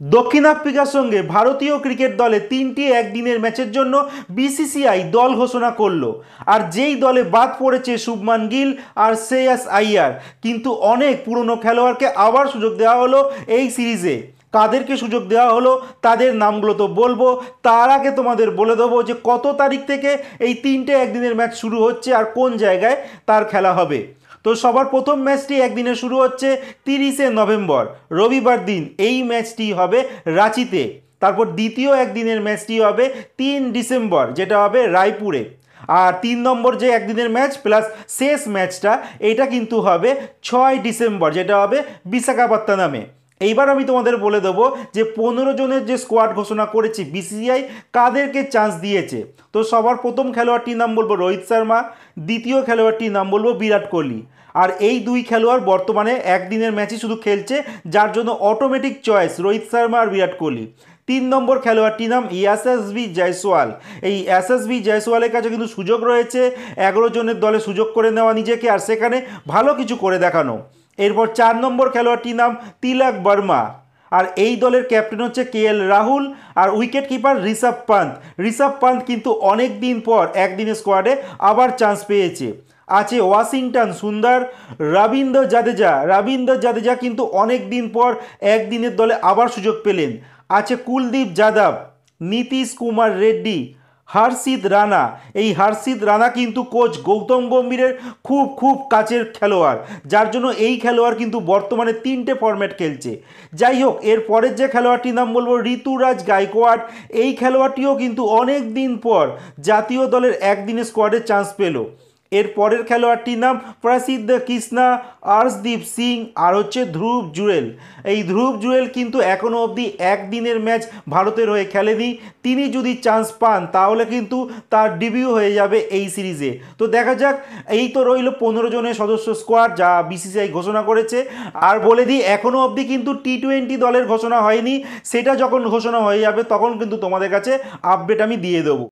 দক্ষিণ আফ্রিকার সঙ্গে ভারতীয় ক্রিকেট দলে 3টি একদিনের ম্যাচের জন্য বিসিসিআই দল ঘোষণা করলো। আর যেই দলে বাদ পড়েছে শুভমান গিল আর শ্রেয়াস আইয়ার, কিন্তু অনেক পুরনো খেলোয়াড়কে আবার সুযোগ দেওয়া হলো এই সিরিজে। কাদেরকে সুযোগ দেওয়া হলো তাদের নামগুলো তো বলবো, তার আগে তোমাদের বলে দেবো যে কত তারিখ থেকে এই 3টে একদিনের ম্যাচ শুরু হচ্ছে আর কোন জায়গায় তার খেলা হবে। তো সবার প্রথম ম্যাচটি একদিনে শুরু হচ্ছে 30শে নভেম্বর, রবিবার দিন এই ম্যাচটি হবে রাঁচিতে। তারপর দ্বিতীয় একদিনের ম্যাচটি হবে 3 ডিসেম্বর, যেটা হবে রায়পুরে। আর 3 নম্বর যে একদিনের ম্যাচ প্লাস শেষ ম্যাচটা, এটা কিন্তু হবে 6 ডিসেম্বর, যেটা হবে বিশাখাপত্তনমে। এইবার আমি তোমাদের বলে দেবো যে 15 জনের যে স্কোয়াড ঘোষণা করেছি বিসিসিআই, কাদেরকে চান্স দিয়েছে। তো সবার প্রথম খেলোয়াড়টির নাম বলবো রোহিত শর্মা, দ্বিতীয় খেলোয়াড়টির নাম বলবো বিরাট কোহলি। আর এই দুই খেলোয়াড় বর্তমানে একদিনের ম্যাচই শুধু খেলছে, যার জন্য অটোমেটিক চয়েস রোহিত শর্মা আর বিরাট কোহলি। 3 নম্বর খেলোয়াড়টির নাম ইয়াশাসভি জয়সওয়াল। এই ইয়াশাসভি জয়সওয়ালের কাছে কিন্তু সুযোগ রয়েছে 11 জনের দলে সুযোগ করে নেওয়া নিজেকে, আর সেখানে ভালো কিছু করে দেখানো। এরপর 4 নম্বর খেলোয়াড়টির নাম তিলক বর্মা। আর এই দলের ক্যাপ্টেন হচ্ছে KL রাহুল। আর উইকেট কিপার ঋষভ পান্ত কিন্তু অনেক দিন পর একদিনের স্কোয়াডে আবার চান্স পেয়েছে। আছে ওয়াশিংটন সুন্দর, রবীন্দ্র জাদেজা কিন্তু অনেক দিন পর একদিনের দলে আবার সুযোগ পেলেন। আছে কুলদীপ যাদব, নীতিশ কুমার রেড্ডি, হর্ষিত রানা। এই হর্ষিত রানা কিন্তু কোচ গৌতম গম্ভীরের খুব খুব কাছের খেলোয়াড়, যার জন্য এই খেলোয়াড় কিন্তু বর্তমানে 3টে ফরম্যাট খেলছে। যাই হোক, এর পরের যে খেলোয়াড়টির নাম বলবো ঋতুরাজ গায়কোয়াড়। এই খেলোয়াড়টিও কিন্তু অনেক দিন পর জাতীয় দলের একদিনের স্কোয়াডে চান্স পেল। এর পরের খেলোয়াড়টির নাম প্রসিদ্ধ কৃষ্ণা, আর্শদীপ সিং আর হচ্ছে ধ্রুব জুরেল। এই ধ্রুব জুরেল কিন্তু এখনও অবধি একদিনের ম্যাচ ভারতের হয়ে খেলেনি। তিনি যদি চান্স পান তাহলে কিন্তু তার ডেবিউ হয়ে যাবে এই সিরিজে। তো দেখা যাক। এই তো রইল 15 জনের সদস্য স্কোয়াড যা বিসিসিআই ঘোষণা করেছে। আর বলে দিই, এখনও অবধি কিন্তু T20 দলের ঘোষণা হয়নি। সেটা যখন ঘোষণা হয়ে যাবে তখন কিন্তু তোমাদের কাছে আপডেট আমি দিয়ে দেবো।